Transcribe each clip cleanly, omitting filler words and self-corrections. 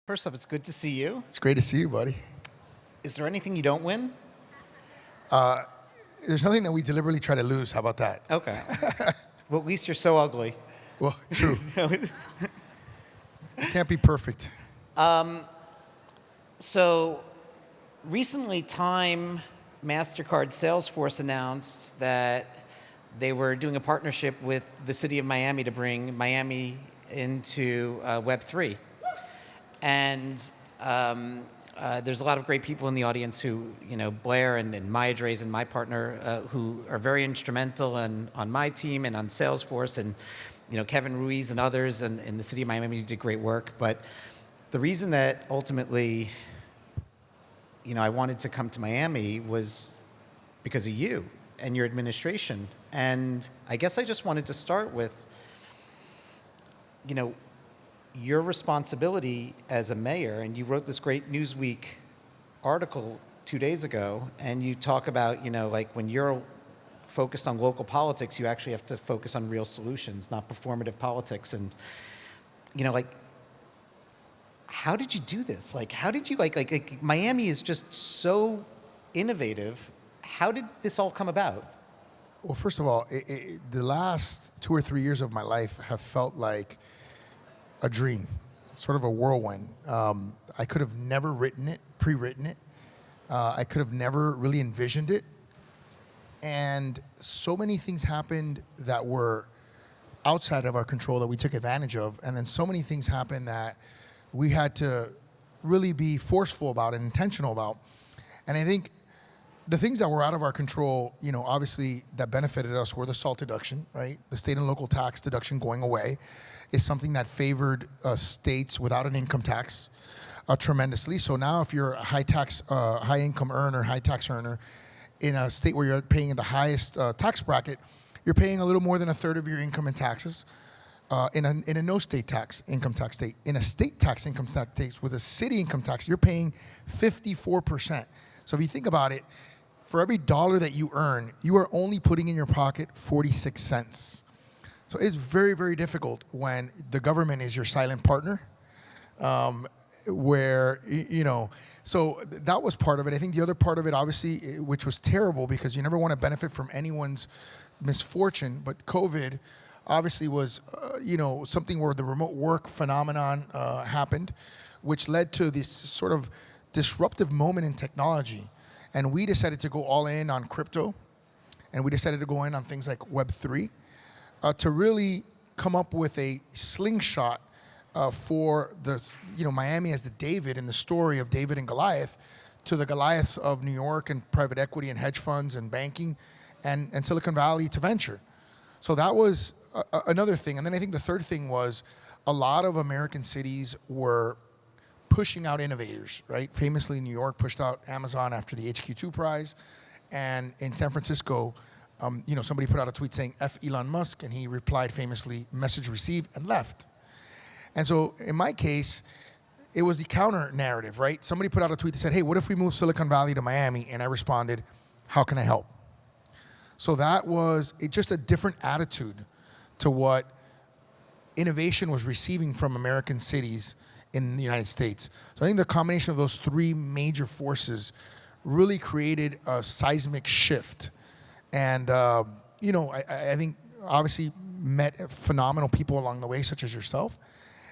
First off, it's good to see you. It's great to see you, buddy. Is there anything you don't win? There's nothing that we deliberately try to lose. How about that? Okay. Well, at least you're so ugly. Well, true. Can't be perfect. So recently, Time, MasterCard, Salesforce announced that they were doing a partnership with the city of Miami to bring Miami into Web3. And there's a lot of great people in the audience who, Blair and Maya Drazen, my partner, who are very instrumental on my team and on Salesforce, and Kevin Ruiz and others in the city of Miami did great work. But the reason that ultimately, I wanted to come to Miami was because of you and your administration. And I guess I just wanted to start with, your responsibility as a mayor, and you wrote this great Newsweek article 2 days ago, and you talk about, like when you're focused on local politics, you actually have to focus on real solutions, not performative politics. And, how did you do this? Like, how did you, like Miami is just so innovative. How did this all come about? Well, first of all, the last 2 or 3 years of my life have felt like a dream, sort of a whirlwind. I could have never pre-written it. I could have never really envisioned it. And so many things happened that were outside of our control that we took advantage of. And then so many things happened that we had to really be forceful about and intentional about. And I think the things that were out of our control, obviously that benefited us were the SALT deduction, right? The state and local tax deduction going away is something that favored states without an income tax tremendously. So now if you're a high income earner, high tax earner in a state where you're paying the highest tax bracket, you're paying a little more than a third of your income in taxes. In a no state tax income tax state. In a state tax income tax state with a city income tax, you're paying 54%. So if you think about it, for every dollar that you earn, you are only putting in your pocket 46 cents. So it's very, very difficult when the government is your silent partner, so that was part of it. I think the other part of it, obviously, which was terrible because you never want to benefit from anyone's misfortune, but COVID obviously was, something where the remote work phenomenon happened, which led to this sort of disruptive moment in technology. And we decided to go all in on crypto, and we decided to go in on things like Web3 to really come up with a slingshot for Miami as the David in the story of David and Goliath to the Goliaths of New York and private equity and hedge funds and banking and Silicon Valley to venture. So that was another thing. And then I think the third thing was a lot of American cities were pushing out innovators, right? Famously, New York pushed out Amazon after the HQ2 prize. And in San Francisco, somebody put out a tweet saying, F Elon Musk, and he replied famously, message received, and left. And so in my case, it was the counter narrative, right? Somebody put out a tweet that said, hey, what if we move Silicon Valley to Miami? And I responded, how can I help? So that was just a different attitude to what innovation was receiving from American cities in the United States. So I think the combination of those three major forces really created a seismic shift. And, I think obviously met phenomenal people along the way, such as yourself.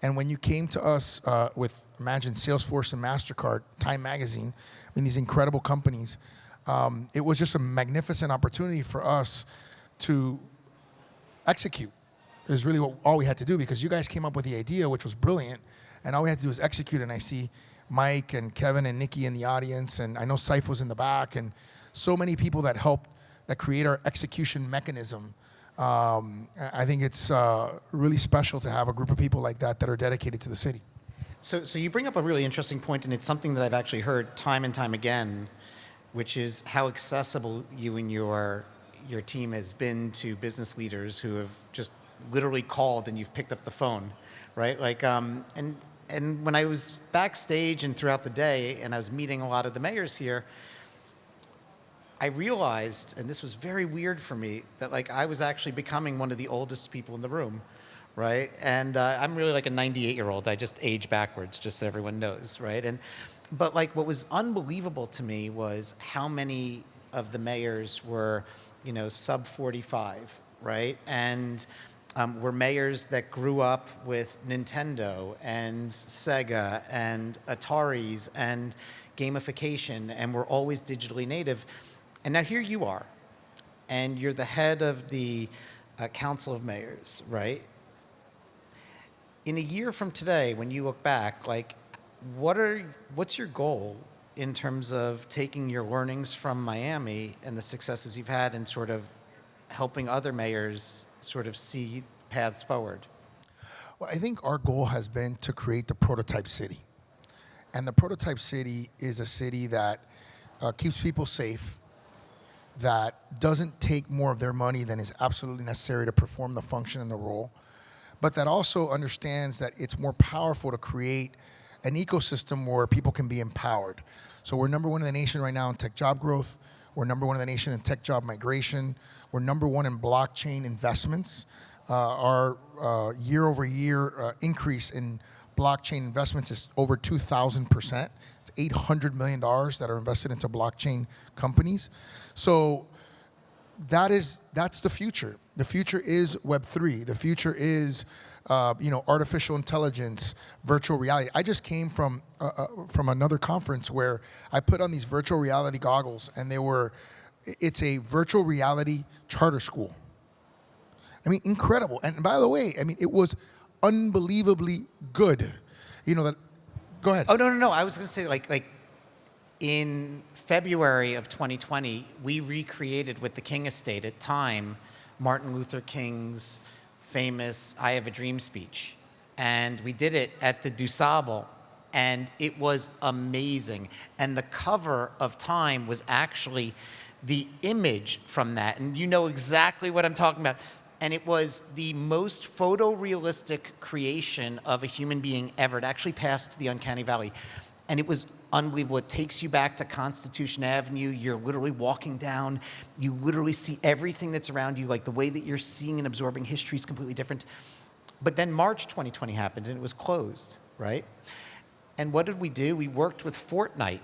And when you came to us with, imagine, Salesforce and MasterCard, Time Magazine, these incredible companies, it was just a magnificent opportunity for us to execute. Is really all we had to do, because you guys came up with the idea, which was brilliant, and all we had to do is execute. And I see Mike and Kevin and Nikki in the audience, and I know Saif was in the back, and so many people that helped, that create our execution mechanism. I think it's really special to have a group of people like that that are dedicated to the city. So you bring up a really interesting point, and it's something that I've actually heard time and time again, which is how accessible you and your team has been to business leaders who have just literally called and you've picked up the phone, right? Like, and when I was backstage and throughout the day, and I was meeting a lot of the mayors here, I realized, and this was very weird for me, that like I was actually becoming one of the oldest people in the room, right? And I'm really like a 98-year-old. I just age backwards, just so everyone knows, right? But like what was unbelievable to me was how many of the mayors were, sub 45, right? And were mayors that grew up with Nintendo and Sega and Ataris and gamification and were always digitally native. And now here you are, and you're the head of the Council of Mayors, right? In a year from today, when you look back, like, what's your goal in terms of taking your learnings from Miami and the successes you've had and sort of helping other mayors sort of see paths forward? Well, I think our goal has been to create the prototype city. And the prototype city is a city that keeps people safe, that doesn't take more of their money than is absolutely necessary to perform the function and the role, but that also understands that it's more powerful to create an ecosystem where people can be empowered. So we're number one in the nation right now in tech job growth. We're number one in the nation in tech job migration. We're number one in blockchain investments. Our year-over-year increase in blockchain investments is over 2,000%. It's $800 million that are invested into blockchain companies. So that's the future. The future is Web3. The future is artificial intelligence, virtual reality. I just came from another conference where I put on these virtual reality goggles, and it's a virtual reality charter school. I mean, incredible. And by the way, I mean, it was unbelievably good. Go ahead. Oh, no. I was going to say, like in February of 2020, we recreated with the King Estate at Time Martin Luther King's famous I Have a Dream speech. And we did it at the DuSable, and it was amazing. And the cover of Time was actually the image from that. And you know exactly what I'm talking about. And it was the most photorealistic creation of a human being ever. It actually passed the Uncanny Valley. And it was unbelievable. It takes you back to Constitution Avenue. You're literally walking down. You literally see everything that's around you. Like the way that you're seeing and absorbing history is completely different. But then March 2020 happened and it was closed, right? And what did we do? We worked with Fortnite,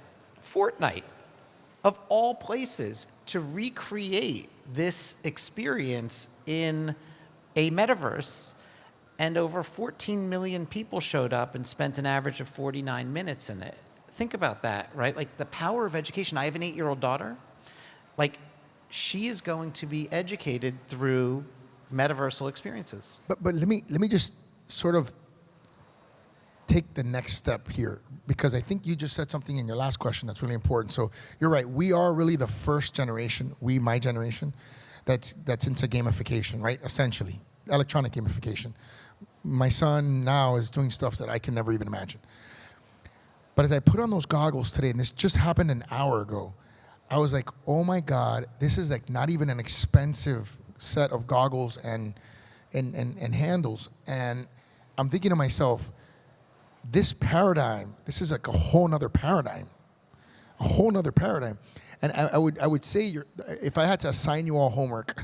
of all places, to recreate this experience in a metaverse. And over 14 million people showed up and spent an average of 49 minutes in it. Think about that, right? Like the power of education. I have an 8-year-old daughter. Like, she is going to be educated through metaversal experiences. But let me just sort of take the next step here, because I think you just said something in your last question that's really important. So you're right. We are really the first generation, my generation, that's into gamification, right? Essentially, electronic gamification. My son now is doing stuff that I can never even imagine. But as I put on those goggles today, and this just happened an hour ago, I was like, oh my God, this is like not even an expensive set of goggles and handles. And I'm thinking to myself, this is like a whole nother paradigm. And I would say, if I had to assign you all homework,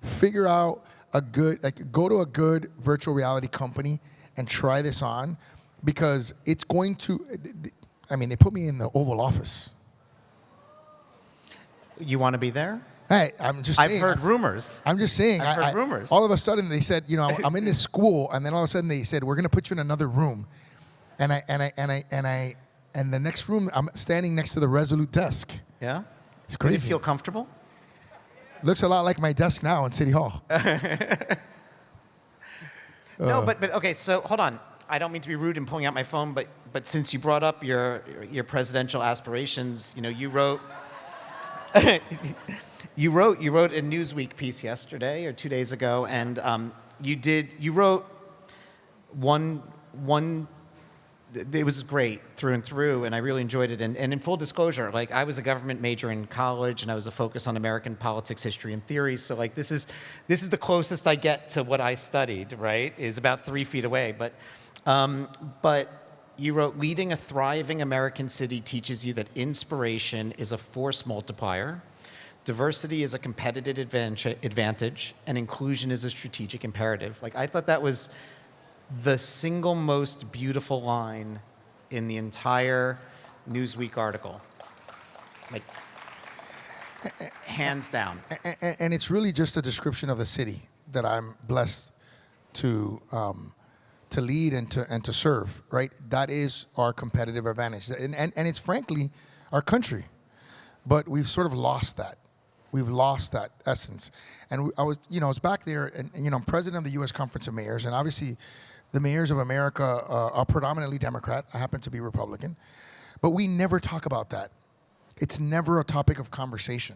figure out go to a good virtual reality company and try this on, because it's going to, they put me in the Oval Office. You want to be there? Hey, I'm just saying. I've heard rumors. I'm just saying. I've heard rumors. All of a sudden they said, I'm in this school, and then all of a sudden they said, we're going to put you in another room. And the next room, I'm standing next to the Resolute desk. Yeah? It's crazy. Did you feel comfortable? Looks a lot like my desk now in City Hall. No, but okay, so hold on. I don't mean to be rude in pulling out my phone, but since you brought up your presidential aspirations, you wrote you wrote a Newsweek piece yesterday or 2 days ago, and you wrote one. It was great through and through, and I really enjoyed it. And in full disclosure, like, I was a government major in college, and I was a focus on American politics, history, and theory. So like this is the closest I get to what I studied. Right, is about 3 feet away. But you wrote, leading a thriving American city teaches you that inspiration is a force multiplier, diversity is a competitive advantage, and inclusion is a strategic imperative. Like, I thought that was the single most beautiful line in the entire Newsweek article. Like, hands down. And it's really just a description of the city that I'm blessed to lead and to serve, right? That is our competitive advantage. And it's frankly our country. But we've sort of lost that. We've lost that essence. And I was back there, and I'm president of the U.S. Conference of Mayors, and obviously the mayors of America are predominantly Democrat. I happen to be Republican. But we never talk about that. It's never a topic of conversation.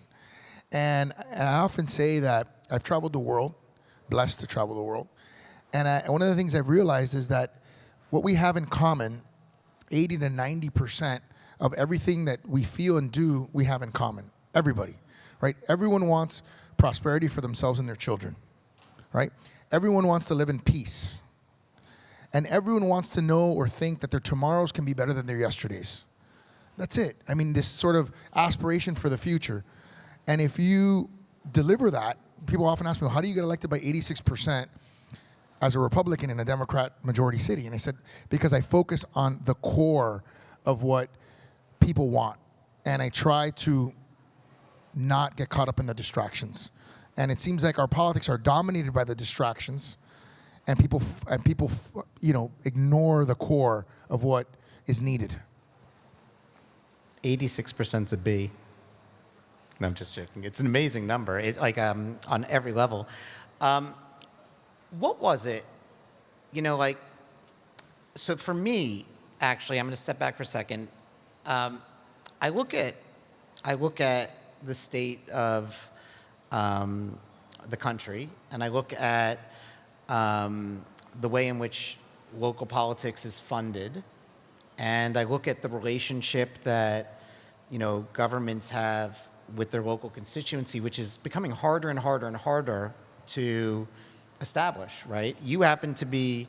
And I often say that I've traveled the world, blessed to travel the world. And one of the things I've realized is that what we have in common, 80 to 90% of everything that we feel and do, we have in common. Everybody, right? Everyone wants prosperity for themselves and their children, right? Everyone wants to live in peace. And everyone wants to know or think that their tomorrows can be better than their yesterdays. That's it. I mean, this sort of aspiration for the future. And if you deliver that, people often ask me, well, how do you get elected by 86% as a Republican in a Democrat majority city? And I said, because I focus on the core of what people want. And I try to not get caught up in the distractions. And it seems like our politics are dominated by the distractions, and people ignore the core of what is needed. 86% is a B. No, I'm just joking. It's an amazing number. It's like on every level. What was it? So for me, actually, I'm going to step back for a second. I look at the state of the country, and I look at the way in which local politics is funded, and I look at the relationship that governments have with their local constituency, which is becoming harder and harder and harder to establish. Right? You happen to be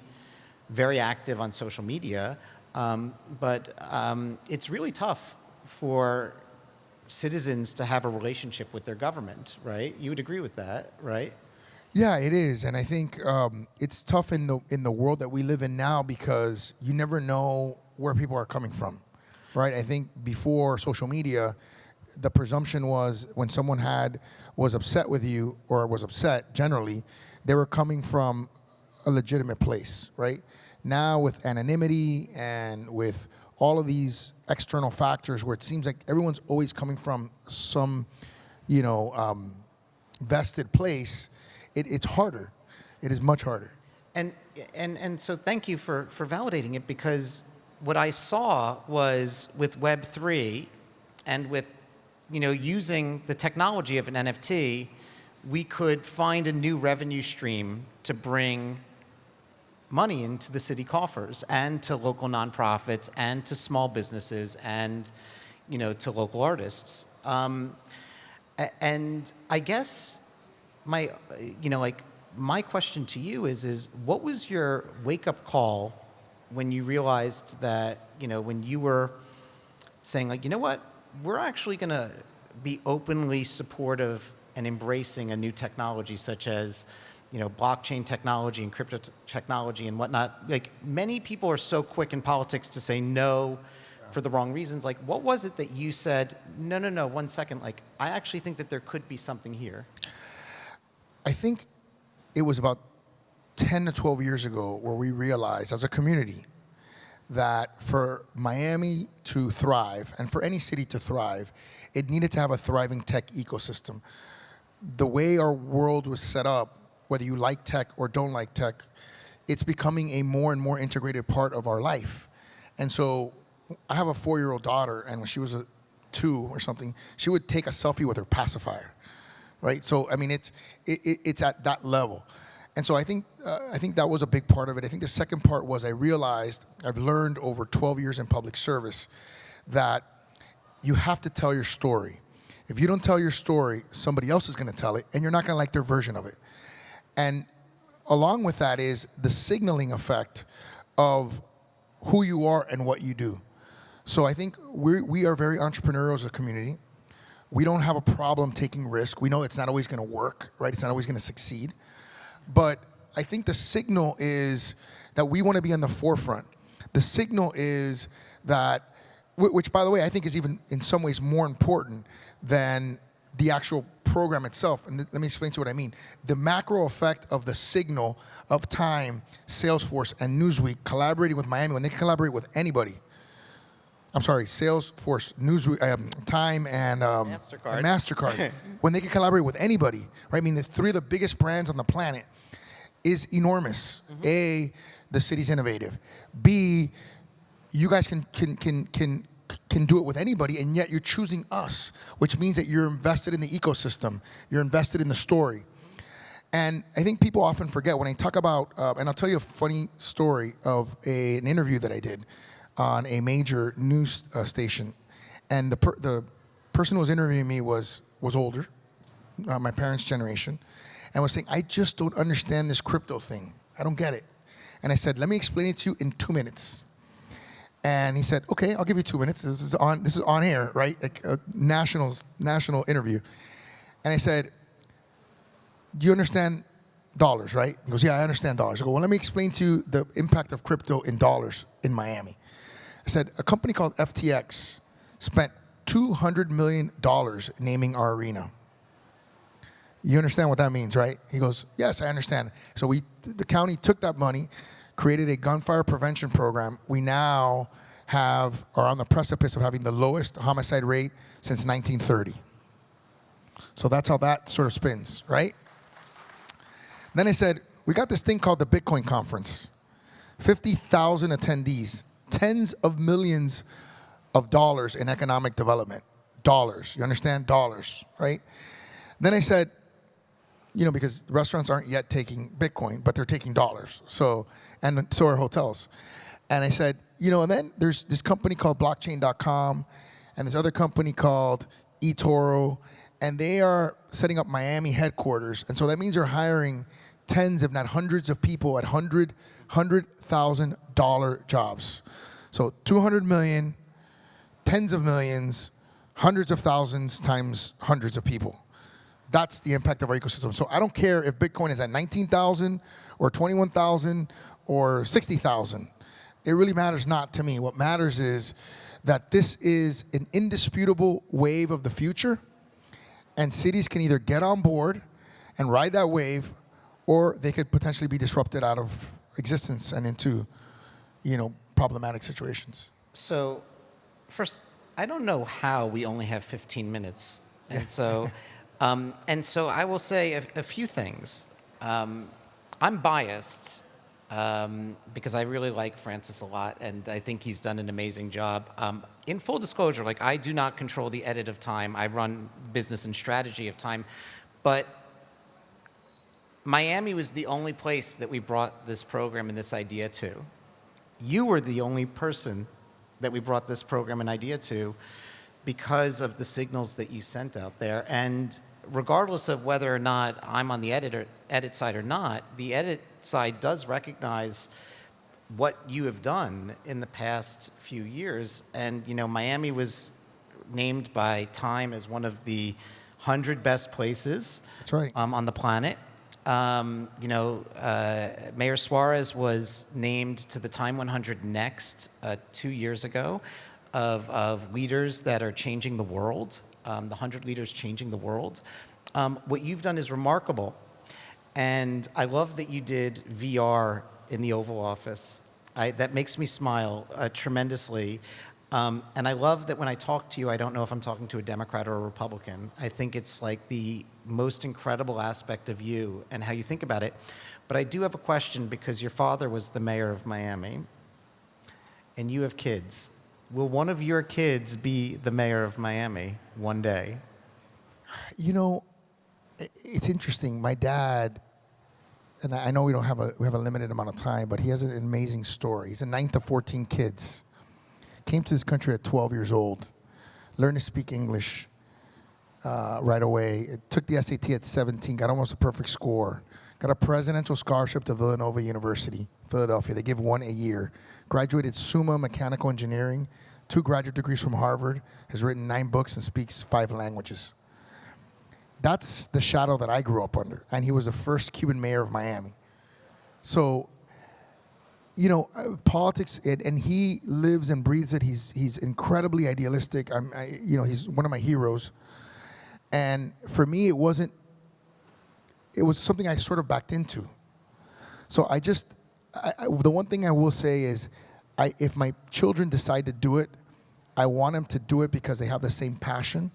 very active on social media, but it's really tough for citizens to have a relationship with their government, right? You would agree with that, right? Yeah, it is, and I think it's tough in the world that we live in now because you never know where people are coming from, right? I think before social media, the presumption was when someone was upset with you or was upset, generally, they were coming from a legitimate place, right? Now with anonymity and with all of these external factors where it seems like everyone's always coming from some, vested place, it's harder. It is much harder. And so thank you for validating it, because what I saw was with Web3 and with, using the technology of an NFT, we could find a new revenue stream to bring money into the city coffers and to local nonprofits and to small businesses and, to local artists. And I guess my question to you is what was your wake-up call when you realized that, when you were saying, like, you know what, we're actually going to be openly supportive and embracing a new technology such as, blockchain technology and crypto technology and whatnot. Like, many people are so quick in politics to say no for the wrong reasons. Like, what was it that you said, no, 1 second, like, I actually think that there could be something here? I think it was about 10 to 12 years ago where we realized as a community that for Miami to thrive and for any city to thrive, it needed to have a thriving tech ecosystem. The way our world was set up, whether you like tech or don't like tech, it's becoming a more and more integrated part of our life. And so I have a 4-year-old daughter, and when she was 2 or something, she would take a selfie with her pacifier, right? So, I mean, it's at that level. And so I think that was a big part of it. I think the second part was I realized, I've learned over 12 years in public service, that you have to tell your story. If you don't tell your story, somebody else is going to tell it, and you're not going to like their version of it. And along with that is the signaling effect of who you are and what you do. So I think we are very entrepreneurial as a community. We don't have a problem taking risk. We know it's not always going to work, right? It's not always going to succeed. But I think the signal is that we want to be on the forefront. The signal is that, which by the way, I think is even in some ways more important than the actual program itself. And let me explain to you what I mean. The macro effect of the signal of Time, Salesforce, and Newsweek collaborating with Miami, when they can collaborate with anybody. I'm sorry, Salesforce, Newsweek, Time, and MasterCard. When they can collaborate with anybody, right? I mean, the three of the biggest brands on the planet is enormous. Mm-hmm. A, the city's innovative. B, you guys can do it with anybody, and yet you're choosing us, which means that you're invested in the ecosystem. You're invested in the story. And I think people often forget when I talk about, and I'll tell you a funny story of an interview that I did on a major news station. And the person who was interviewing me was older, my parents' generation, and was saying, I just don't understand this crypto thing. I don't get it. And I said, let me explain it to you in 2 minutes. And he said, okay, I'll give you 2 minutes. This is on air, right? Like a national interview. And I said, do you understand dollars, right? He goes, yeah, I understand dollars. I go, well, let me explain to you the impact of crypto in dollars in Miami. I said, a company called FTX spent $200 million naming our arena. You understand what that means, right? He goes, yes, I understand. So the county took that money, created a gunfire prevention program. We now are on the precipice of having the lowest homicide rate since 1930. So that's how that sort of spins, right? Then I said, we got this thing called the Bitcoin conference. 50,000 attendees, tens of millions of dollars in economic development. Dollars, you understand? Dollars, right? Then I said, because restaurants aren't yet taking Bitcoin, but they're taking dollars. And so are hotels. And I said, and then there's this company called blockchain.com and this other company called eToro, and they are setting up Miami headquarters. And so that means they're hiring tens, if not hundreds of people at $100,000 jobs. So 200 million, tens of millions, hundreds of thousands times hundreds of people. That's the impact of our ecosystem. So I don't care if Bitcoin is at 19,000 or 21,000 or 60,000. It really matters not to me. What matters is that this is an indisputable wave of the future, and cities can either get on board and ride that wave, or they could potentially be disrupted out of existence and into, problematic situations. So, first, I don't know how we only have 15 minutes, and so I will say a few things. I'm biased because I really like Francis a lot, and I think he's done an amazing job. In full disclosure, I do not control the edit of Time. I run business and strategy of Time, but Miami was the only place that we brought this program and this idea to. You were the only person that we brought this program and idea to because of the signals that you sent out there. And regardless of whether or not I'm on the edit side or not, the edit side does recognize what you have done in the past few years. And, Miami was named by Time as one of the 100 best places. That's right. On the planet. Mayor Suarez was named to the Time 100 Next 2 years ago of leaders that are changing the world, the 100 leaders changing the world. What you've done is remarkable. And I love that you did VR in the Oval Office. That makes me smile tremendously. And I love that when I talk to you, I don't know if I'm talking to a Democrat or a Republican. I think it's like the most incredible aspect of you and how you think about it. But I do have a question because your father was the mayor of Miami and you have kids. Will one of your kids be the mayor of Miami one day? It's interesting. My dad, and I know we have a limited amount of time, but he has an amazing story. He's the ninth of 14 kids. Came to this country at 12 years old, learned to speak English right away. Took the SAT at 17, got almost a perfect score. Got a presidential scholarship to Villanova University, Philadelphia. They give one a year. Graduated Summa Mechanical Engineering, 2 graduate degrees from Harvard, has written 9 books and speaks 5 languages. That's the shadow that I grew up under. And he was the first Cuban mayor of Miami. So, politics, and he lives and breathes it. He's incredibly idealistic. He's one of my heroes. And for me, it was something I sort of backed into. So the one thing I will say is, if my children decide to do it, I want them to do it because they have the same passion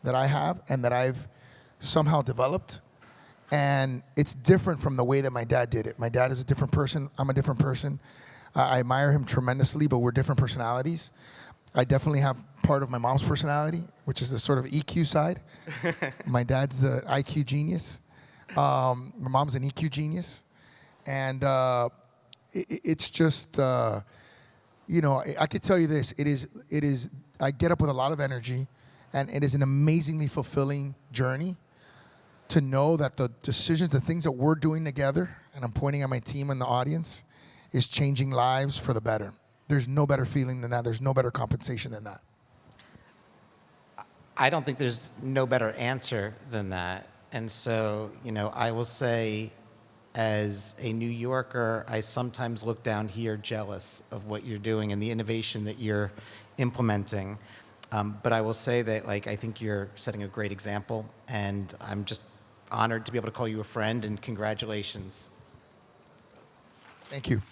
that I have and that I've somehow developed. And it's different from the way that my dad did it. My dad is a different person. I'm a different person. I admire him tremendously, but we're different personalities. I definitely have part of my mom's personality, which is the sort of EQ side. My dad's the IQ genius. My mom's an EQ genius. And it's just, I could tell you this. It is. I get up with a lot of energy, and it is an amazingly fulfilling journey to know that the decisions, the things that we're doing together, and I'm pointing at my team and the audience, is changing lives for the better. There's no better feeling than that. There's no better compensation than that. I don't think there's no better answer than that. And so, I will say, as a New Yorker, I sometimes look down here jealous of what you're doing and the innovation that you're implementing. But I will say that, I think you're setting a great example, and I'm just honored to be able to call you a friend, and congratulations. Thank you.